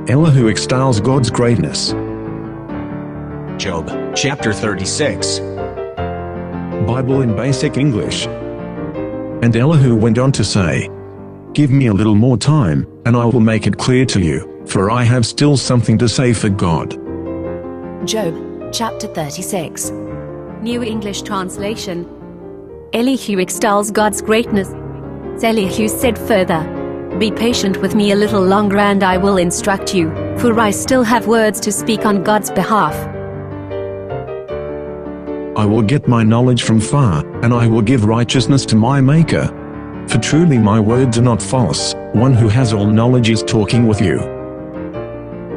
ELIHU extols God's greatness. Job, chapter 36. Bible in Basic English. And ELIHU went on to say, "Give me a little more time, and I will make it clear to you, for I have still something to say for God." Job, chapter 36. New English Translation. ELIHU extols God's greatness. ELIHU said further, "Be patient with me a little longer and I will instruct you, for I still have words to speak on God's behalf. I will get my knowledge from far, and I will give righteousness to my Maker. For truly my words are not false, one who has all knowledge is talking with you.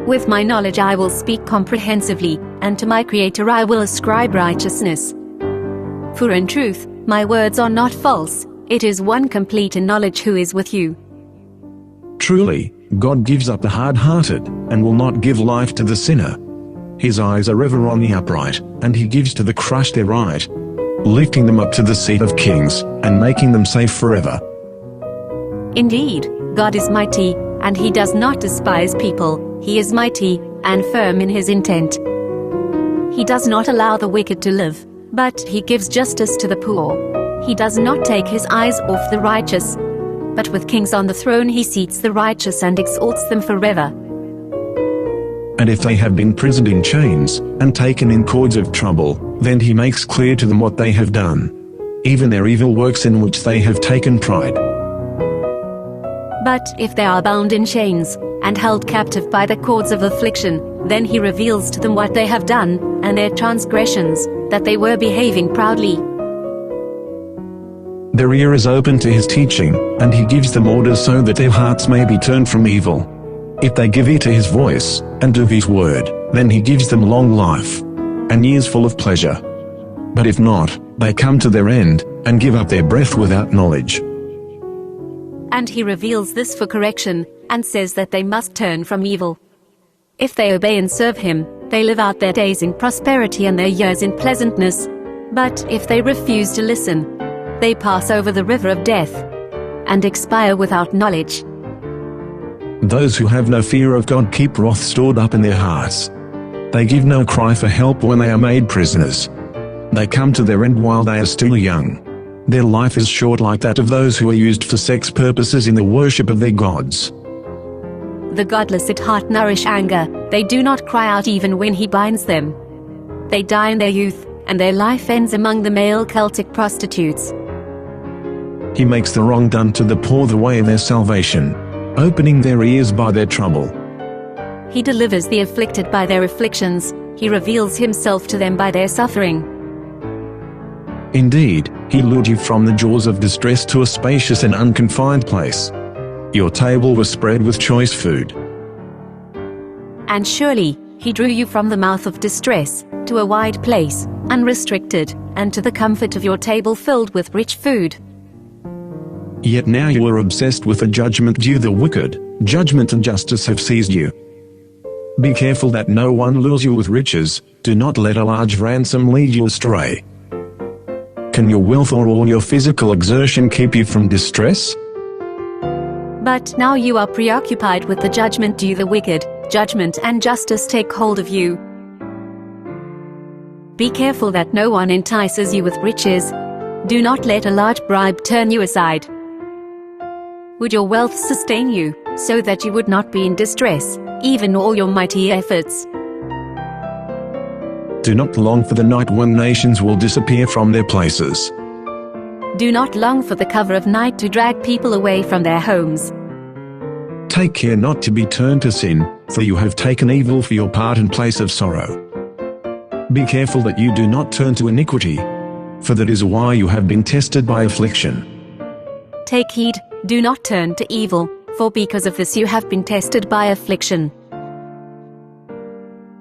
With my knowledge I will speak comprehensively, and to my Creator I will ascribe righteousness. For in truth, my words are not false, it is one complete in knowledge who is with you." Truly, God gives up the hard-hearted, and will not give life to the sinner. His eyes are ever on the upright, and he gives to the crushed their right, lifting them up to the seat of kings, and making them safe forever. Indeed, God is mighty, and he does not despise people, he is mighty, and firm in his intent. He does not allow the wicked to live, but he gives justice to the poor. He does not take his eyes off the righteous, but with kings on the throne he seats the righteous and exalts them forever. And if they have been prisoned in chains, and taken in cords of trouble, then he makes clear to them what they have done, even their evil works in which they have taken pride. But if they are bound in chains, and held captive by the cords of affliction, then he reveals to them what they have done, and their transgressions, that they were behaving proudly. Their ear is open to his teaching, and he gives them orders so that their hearts may be turned from evil. If they give ear to his voice, and do his word, then he gives them long life, and years full of pleasure. But if not, they come to their end, and give up their breath without knowledge. And he reveals this for correction, and says that they must turn from evil. If they obey and serve him, they live out their days in prosperity and their years in pleasantness. But if they refuse to listen, they pass over the river of death, and expire without knowledge. Those who have no fear of God keep wrath stored up in their hearts. They give no cry for help when they are made prisoners. They come to their end while they are still young. Their life is short like that of those who are used for sex purposes in the worship of their gods. The godless at heart nourish anger, they do not cry out even when he binds them. They die in their youth, and their life ends among the male cultic prostitutes. He makes the wrong done to the poor the way of their salvation, opening their ears by their trouble. He delivers the afflicted by their afflictions, he reveals himself to them by their suffering. Indeed, he lured you from the jaws of distress to a spacious and unconfined place. Your table was spread with choice food. And surely, he drew you from the mouth of distress, to a wide place, unrestricted, and to the comfort of your table filled with rich food. Yet now you are obsessed with the judgment due the wicked, judgment and justice have seized you. Be careful that no one lures you with riches, do not let a large ransom lead you astray. Can your wealth or all your physical exertion keep you from distress? But now you are preoccupied with the judgment due the wicked, judgment and justice take hold of you. Be careful that no one entices you with riches. Do not let a large bribe turn you aside. Would your wealth sustain you, so that you would not be in distress, even all your mighty efforts? Do not long for the night when nations will disappear from their places. Do not long for the cover of night to drag people away from their homes. Take care not to be turned to sin, for you have taken evil for your part in place of sorrow. Be careful that you do not turn to iniquity, for that is why you have been tested by affliction. Take heed, do not turn to evil, for because of this you have been tested by affliction.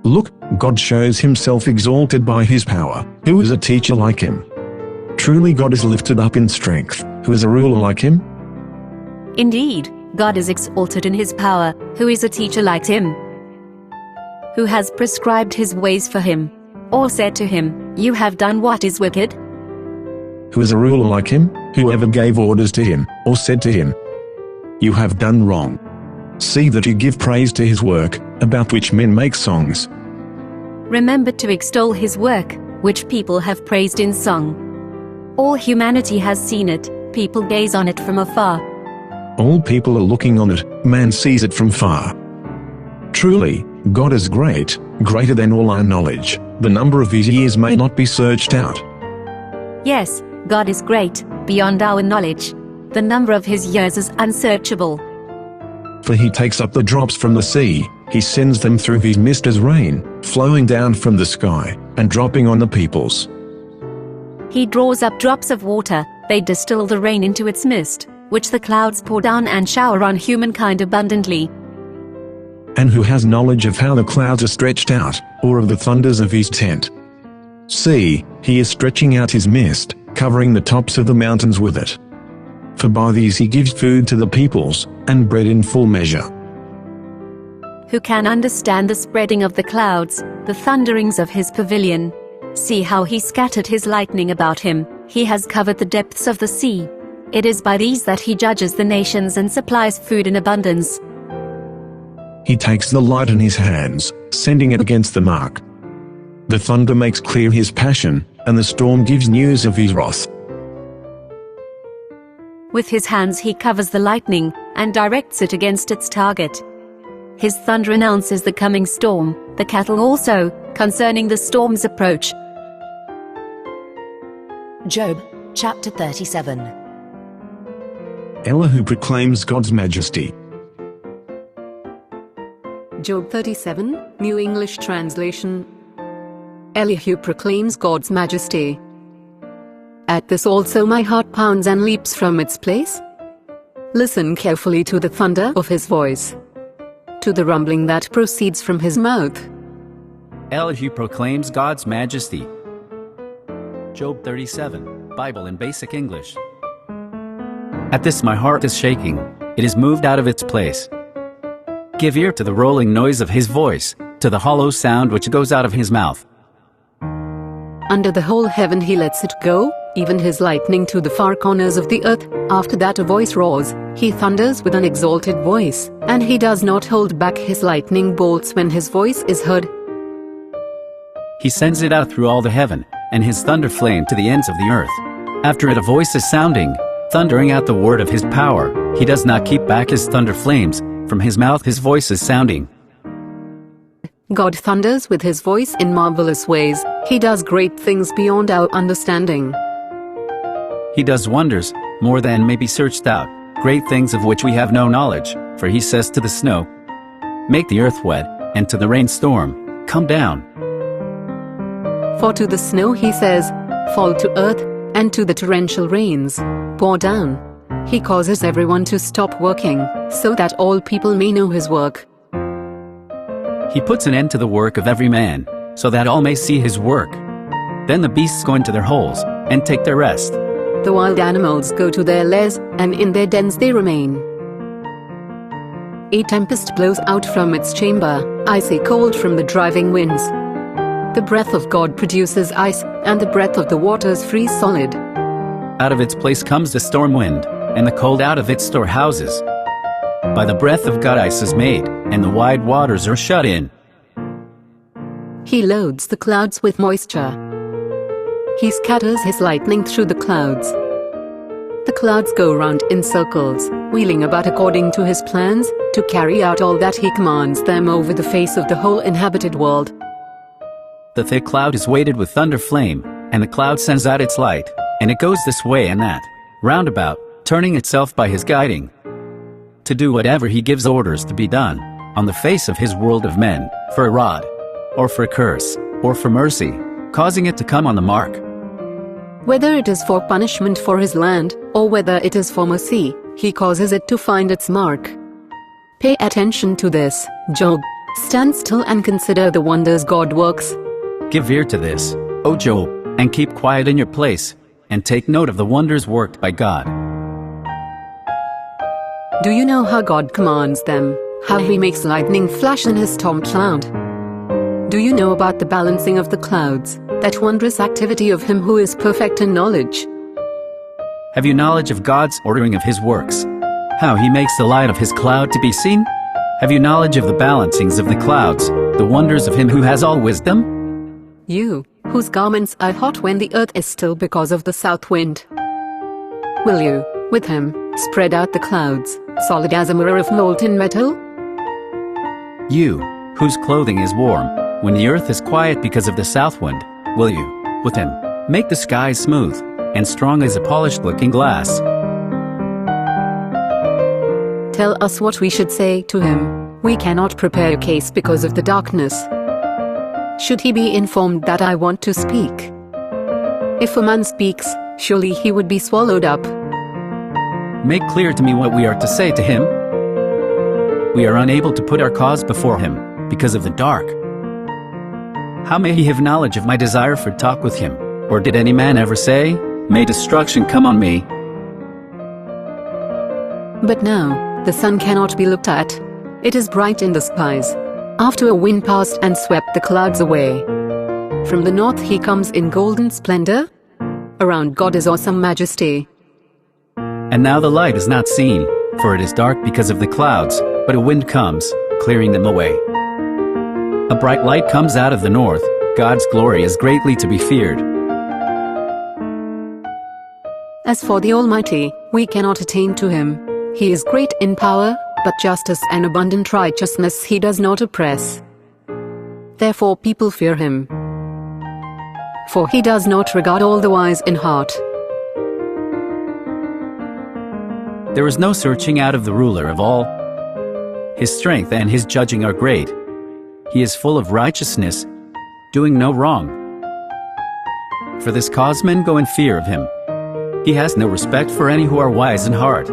Look, God shows himself exalted by his power. Who is a teacher like him? Truly God is lifted up in strength. Who is a ruler like him? Indeed, God is exalted in his power. Who is a teacher like him? Who has prescribed his ways for him, or said to him, "You have done what is wicked"? Who is a ruler like him? Who ever gave orders to him, or said to him, "You have done wrong"? See that you give praise to his work, about which men make songs. Remember to extol his work, which people have praised in song. All humanity has seen it, people gaze on it from afar. All people are looking on it, man sees it from far. Truly, God is great, greater than all our knowledge, the number of his years may not be searched out. Yes, God is great, beyond our knowledge. The number of his years is unsearchable. For he takes up the drops from the sea, he sends them through his mist as rain, flowing down from the sky, and dropping on the peoples. He draws up drops of water, they distill the rain into its mist, which the clouds pour down and shower on humankind abundantly. And who has knowledge of how the clouds are stretched out, or of the thunders of his tent? See, he is stretching out his mist, covering the tops of the mountains with it. For by these he gives food to the peoples, and bread in full measure. Who can understand the spreading of the clouds, the thunderings of his pavilion? See how he scattered his lightning about him, he has covered the depths of the sea. It is by these that he judges the nations and supplies food in abundance. He takes the light in his hands, sending it against the mark. The thunder makes clear his passion, and the storm gives news of his wrath. With his hands he covers the lightning, and directs it against its target. His thunder announces the coming storm, the cattle also, concerning the storm's approach. Job, chapter 37. ELIHU proclaims God's majesty. Job 37, New English Translation. ELIHU proclaims God's majesty. At this also my heart pounds and leaps from its place. Listen carefully to the thunder of his voice, to the rumbling that proceeds from his mouth. ELIHU proclaims God's majesty. Job 37, Bible in Basic English. At this my heart is shaking, it is moved out of its place. Give ear to the rolling noise of his voice, to the hollow sound which goes out of his mouth. Under the whole heaven he lets it go, even his lightning to the far corners of the earth. After that a voice roars, he thunders with an exalted voice, and he does not hold back his lightning bolts when his voice is heard. He sends it out through all the heaven, and his thunder flame to the ends of the earth. After it a voice is sounding, thundering out the word of his power. He does not keep back his thunder flames, from his mouth his voice is sounding. God thunders with his voice in marvelous ways. He does great things beyond our understanding. He does wonders, more than may be searched out, great things of which we have no knowledge. For he says to the snow, make the earth wet, and to the rainstorm, come down. For to the snow he says, fall to earth, and to the torrential rains, pour down. He causes everyone to stop working, so that all people may know his work. He puts an end to the work of every man, so that all may see his work. Then the beasts go into their holes, and take their rest. The wild animals go to their lairs, and in their dens they remain. A tempest blows out from its chamber, icy cold from the driving winds. The breath of God produces ice, and the breath of the waters freeze solid. Out of its place comes the storm wind, and the cold out of its storehouses. By the breath of God ice is made, and the wide waters are shut in. He loads the clouds with moisture. He scatters his lightning through the clouds. The clouds go round in circles, wheeling about according to his plans, to carry out all that he commands them over the face of the whole inhabited world. The thick cloud is weighted with thunder flame, and the cloud sends out its light, and it goes this way and that, round about, turning itself by his guiding, to do whatever he gives orders to be done, on the face of his world of men, for a rod, or for a curse, or for mercy, causing it to come on the mark. Whether it is for punishment for his land, or whether it is for mercy, he causes it to find its mark. Pay attention to this, Job. Stand still and consider the wonders God works. Give ear to this, O Job, and keep quiet in your place, and take note of the wonders worked by God. Do you know how God commands them? How he makes lightning flash in his storm cloud? Do you know about the balancing of the clouds, that wondrous activity of him who is perfect in knowledge? Have you knowledge of God's ordering of his works? How he makes the light of his cloud to be seen? Have you knowledge of the balancings of the clouds, the wonders of him who has all wisdom? You, whose garments are hot when the earth is still because of the south wind. Will you, with him, spread out the clouds, solid as a mirror of molten metal? You, whose clothing is warm, when the earth is quiet because of the south wind, will you, with him, make the skies smooth, and strong as a polished-looking glass? Tell us what we should say to him. We cannot prepare a case because of the darkness. Should he be informed that I want to speak? If a man speaks, surely he would be swallowed up. Make clear to me what we are to say to him. We are unable to put our cause before him, because of the dark. How may he have knowledge of my desire for talk with him? Or did any man ever say, "May destruction come on me"? But now, the sun cannot be looked at. It is bright in the skies. After a wind passed and swept the clouds away. From the north he comes in golden splendor. Around God is awesome majesty. And now the light is not seen, for it is dark because of the clouds, but a wind comes, clearing them away. A bright light comes out of the north. God's glory is greatly to be feared. As for the Almighty, we cannot attain to him. He is great in power, but justice and abundant righteousness he does not oppress. Therefore people fear him. For he does not regard all the wise in heart. There is no searching out of the ruler of all. His strength and his judging are great. He is full of righteousness, doing no wrong. For this cause men go in fear of him. He has no respect for any who are wise in heart.